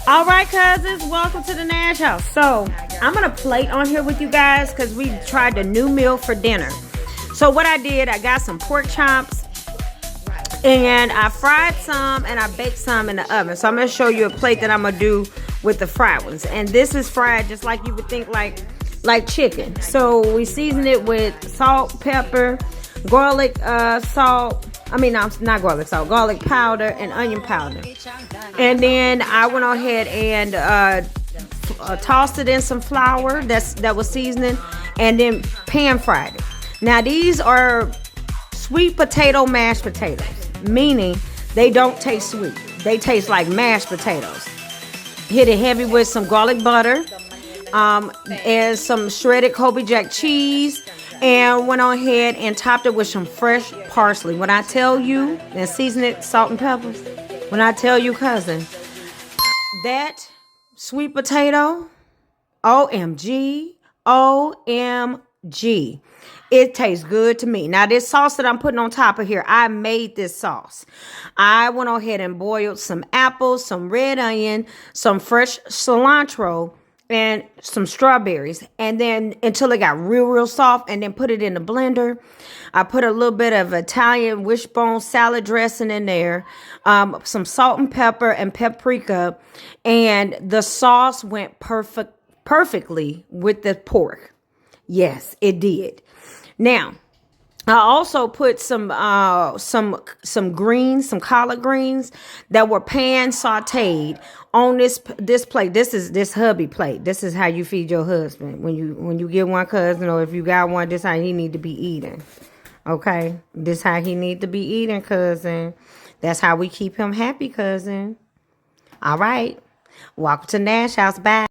All right, cousins, welcome to the Nash house. So I'm gonna plate on here with you guys because we tried the new meal for dinner. So what I did, I got some pork chops and I fried some and I baked some in the oven. So I'm gonna show you a plate that I'm gonna do with the fried ones. And this is fried just like you would think, like chicken. So we season it with salt, pepper, garlic salt. Not garlic salt, garlic powder and onion powder. And then I went ahead and tossed it in some flour that was seasoning, and then pan fried it. Now these are sweet potato mashed potatoes, meaning they don't taste sweet. They taste like mashed potatoes. Hit it heavy with some garlic butter, and some shredded Kobe Jack cheese, and went on ahead and topped it with some fresh parsley. When I tell you, and season it salt and pepper. When I tell you, cousin, that sweet potato, OMG, OMG. It tastes good to me. Now, this sauce that I'm putting on top of here, I made this sauce. I went ahead and boiled some apples, some red onion, some fresh cilantro, and some strawberries, and then until it got real soft, and then put it in the blender. I put a little bit of Italian wishbone salad dressing in there, some salt and pepper and paprika, and the sauce went perfectly with the pork. Yes, it did. Now, I also put some greens, some collard greens that were pan sauteed on this plate. This is this hubby plate. This is how you feed your husband when you get one, cousin, or if you got one. This how he need to be eating. Okay, this how he need to be eating, cousin. That's how we keep him happy, cousin. All right, welcome to Nash house. Bye.